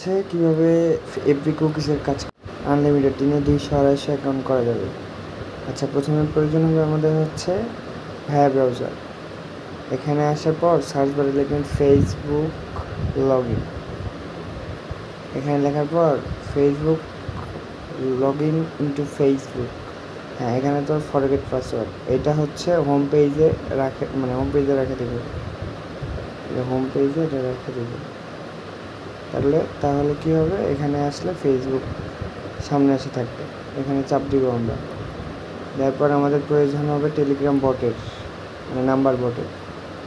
হচ্ছে কীভাবে এফবি কুকিজের কাজ আনলিমিটেড দিনে 200-250 অ্যাকাউন্ট করা যাবে। আচ্ছা, প্রথমে প্রয়োজন হবে আমাদের হচ্ছে ভায়া ব্রাউজার। এখানে আসার পর সার্চ বারে লিখবেন ফেসবুক লগ ইন। এখানে লেখার পর Facebook log in into Facebook. হ্যাঁ, এখানে তো ফরগেট পাসওয়ার্ড, এটা হচ্ছে হোম পেজে রাখে, মানে হোম পেজে রেখে দেবে, হোম পেজে এটা রেখে দেবে। তাহলে কী হবে, এখানে আসলে ফেসবুক সামনে এসে থাকবে, এখানে চাপ দিব আমরা। তারপর আমাদের প্রয়োজন হবে টেলিগ্রাম বটের, মানে নাম্বার বটের।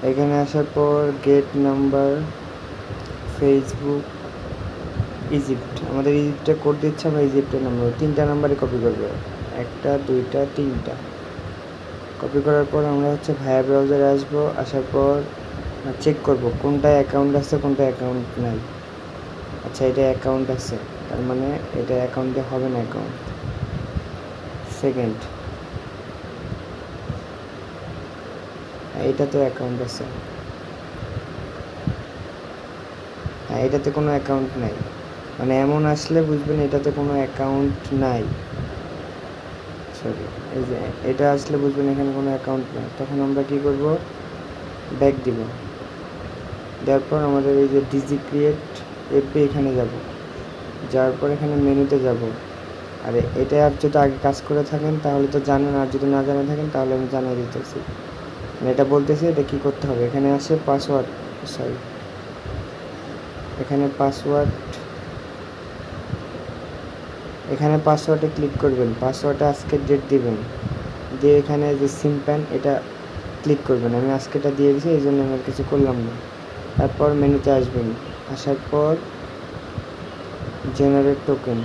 এখানে আসার পর গেট নাম্বার ফেসবুক ইজিপ্ট, আমাদের ইজিপ্টে কোড দিচ্ছে, আমরা ইজিপ্টের নাম্বার 3টা নাম্বারে কপি করবে, 1টা 2টা 3টা। কপি করার পর আমরা হচ্ছে ভায়া ব্রাউজারে আসবো। আসার পর চেক করব কোনটায় অ্যাকাউন্ট আছে কোনটা অ্যাকাউন্ট নাই। আচ্ছা, এটা অ্যাকাউন্ট আছে, তার মানে এটা অ্যাকাউন্টে হবে না অ্যাকাউন্ট। সেকেন্ড, এইটাতে অ্যাকাউন্ট আছে, হ্যাঁ এটাতে কোনো অ্যাকাউন্ট নাই, মানে এমন আসলে বুঝবেন এটাতে কোনো অ্যাকাউন্ট নাই। সরি, এই যে এটা আসলে বুঝবেন এখানে কোনো অ্যাকাউন্ট নাই। তখন আমরা কী করব, ব্যাক দিব। দেওয়ার পর আমাদের এই যে ডিজি ক্রিয়েট এফবি, এখানে যাব। যাওয়ার পর এখানে মেনুতে যাব। আর এটা আর যদি আগে কাজ করে থাকেন তাহলে তো জানেন, আর যদি না জানে থাকেন তাহলে আমি জানিয়ে দিতেছি। মানে এটা বলতেছি এটা কী করতে হবে। এখানে আসে পাসওয়ার্ড, সরি এখানে পাসওয়ার্ড, এখানে পাসওয়ার্ডে ক্লিক করবেন। পাসওয়ার্ডে আজকের ডেট দিবেন, দিয়ে এখানে যে সিম প্যান এটা ক্লিক করবেন। আমি আজকেটা দিয়ে দিয়েছি, এই জন্য আমি আর কিছু করলাম না। তারপর মেনুতে আসবেন, আসার পর জেনারেট টোকেন,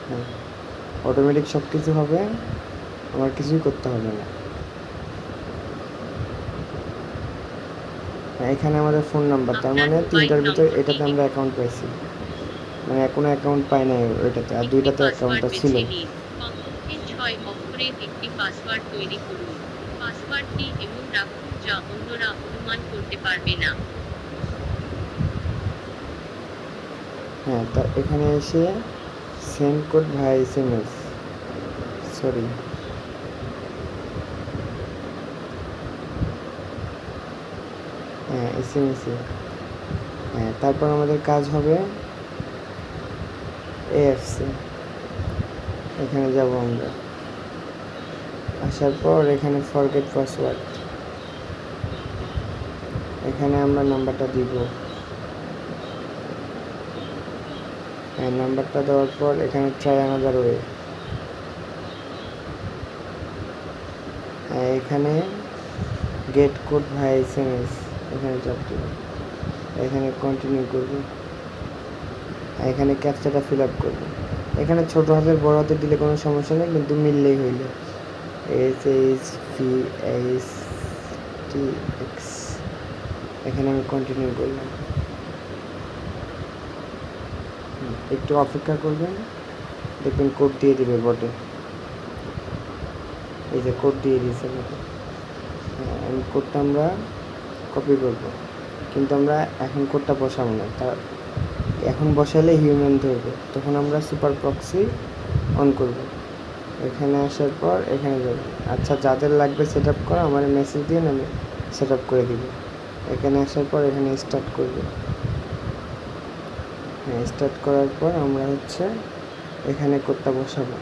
হ্যাঁ অটোমেটিক সব কিছু হবে, আমার কিছুই করতে হবে না। এখানে আমাদের ফোন নাম্বার, তার মানে 3টার ভিতরে এটাতে আমরা অ্যাকাউন্ট পাইছি, মানে এখনো অ্যাকাউন্ট পাই নাই ওইটাতে, আর 2টাতে অ্যাকাউন্টটা ছিল। কমপক্ষে 6 অক্ষরের একটি পাসওয়ার্ড তৈরি করুন। পাসওয়ার্ডটি এমন রাখুন যা অন্যরা অনুমান করতে পারবে না। হ্যাঁ, তা এখানে এসে সেন্ড কোড ভাই SMS, সরি হ্যাঁ SMS, হ্যাঁ তারপর আমাদের কাজ হবে AFC, এখানে যাব আমরা। আসার পর এখানে ফরগেট পাসওয়ার্ড, এখানে আমরা নাম্বারটা দিব। হ্যাঁ, নাম্বারটা দেওয়ার পর এখানে ট্রাই আনাদার ওয়ে, হ্যাঁ এখানে গেট কোড ভাই SMS, এখানে চাপ দিব, এখানে কন্টিনিউ করব, এখানে ক্যাপচাটা ফিল আপ করব। এখানে ছোটো হাতের বড় হাতে দিলে কোনো সমস্যা নেই, কিন্তু মিললেই হইল। HHVSTX, এখানে আমি কন্টিনিউ করলাম। একটু অপেক্ষা করবেন, দেখবেন কোড দিয়ে দিবে বটে, এই যে কোড দিয়ে দিয়েছে বটে। হ্যাঁ, কোডটা আমরা কপি করব, কিন্তু আমরা এখন কোডটা বসাবো না, এখন বসালে হিউম্যান ধরবে, তখন আমরা সুপার প্রক্সি অন করব। এখানে আসার পর এখানে যাব। আচ্ছা, যাদের লাগবে সেট আপ করা আমার মেসেজ দিন, আমি সেট আপ করে দিব। এখানে আসার পর এখানে স্টার্ট করব। হ্যাঁ, স্টার্ট করার পর আমরা হচ্ছে এখানে কোডটা বসাবো।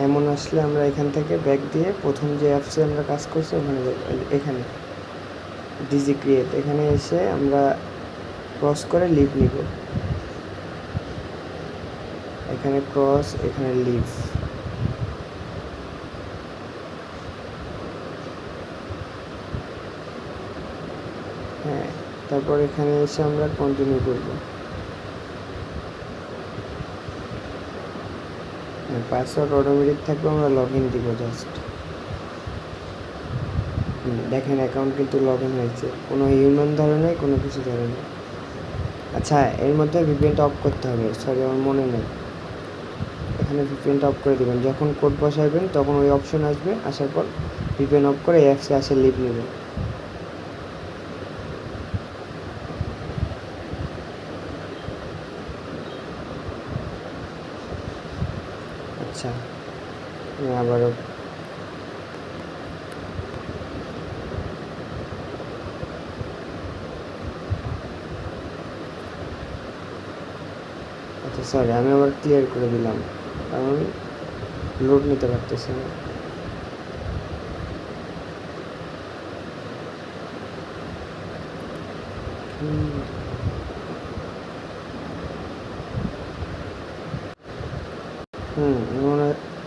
এমন আসলে আমরা এখান থেকে ব্যাক দিয়ে প্রথম যে অ্যাপসে আমরা কাজ করছি ওখানে যাব। এখানে ডিজি ক্রিয়েট, এখানে এসে আমরা ক্রস করে লিভ নিব, এখানে ক্রস, এখানে লিভ। হ্যাঁ, তারপর এখানে এসে আমরা কন্টিনিউ করব। হ্যাঁ, পাসওয়ার্ড অটোমেটিক থাকবে, আমরা লগ ইন দিব জাস্ট। দেখেন অ্যাকাউন্ট কিন্তু লগ ইন হয়েছে, কোনো হিউম্যান ধরে নেই, কোনো কিছু ধরে নেই। আচ্ছা, এর মধ্যে ভিপিএনটা অফ করতে হবে, সরি আমার মনে নেই। এখানে ভিপিএনটা অফ করে দেবেন, যখন কোড বসাইবেন তখন ওই অপশন আসবে, আসার পর ভিপিএন অফ করে অ্যাপসে আসে লিভ নেবেন। আচ্ছা, আমি আবারও আচ্ছা সরি, আমি আবার ক্লিয়ার করে দিলাম, কারণ লোড নিতে পারতেছে না।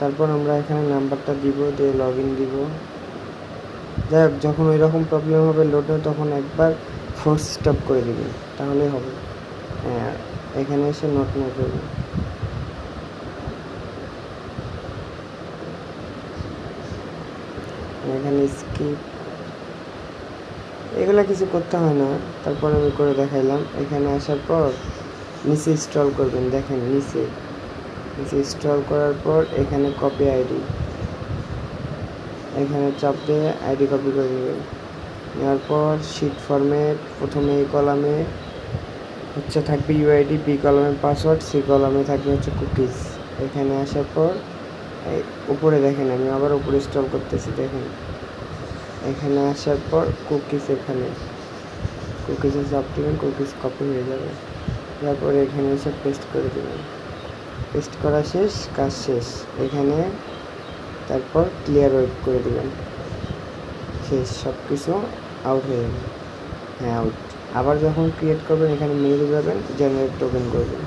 তারপর আমরা এখানে নাম্বারটা দিব, দিয়ে লগ ইন দিব। যাই হোক, যখন ওই রকম প্রবলেম হবে লোডে, তখন একবার ফোর্স স্টপ করে দিবেন, তাহলেই হবে। হ্যাঁ, এখানে এসে নোট না করবেন। এখানে স্কিপ, এগুলো কিছু করতে হয় না, তারপর আমি করে দেখাইলাম। এখানে আসার পর নিচে স্ক্রল করবেন, দেখেন নিচে স্ক্রল করার পর এখানে কপি আইডি, এখানে চাপ দিয়ে আইডি কপি করে নেবেন। নেওয়ার পর শিট ফরম্যাট, প্রথমে এই কলামে হচ্ছে থাকবে ইউআইডি, বি কলামে পাসওয়ার্ড, সি কলামে থাকবে হচ্ছে কুকিজ। এখানে আসার পর উপরে দেখেন, আমি আবার উপরে স্ক্রল করতেছি, দেখেন এখানে আসার পর কুকিজ, এখানে কুকিজে চাপ দেবেন, কুকিজ কপি হয়ে যাবে। তারপরে এখানে এসে পেস্ট করে দেবেন, পেস্ট করা শেষ, কাজ শেষ। এখানে তারপর ক্লিয়ার ওয়েট করে দেবেন, শেষ, সব কিছু আউট হয়ে যাবে। হ্যাঁ, আউট। আবার যখন ক্রিয়েট করবেন এখানে মেনুতে যাবেন, জেনারেট টোকেন করবেন।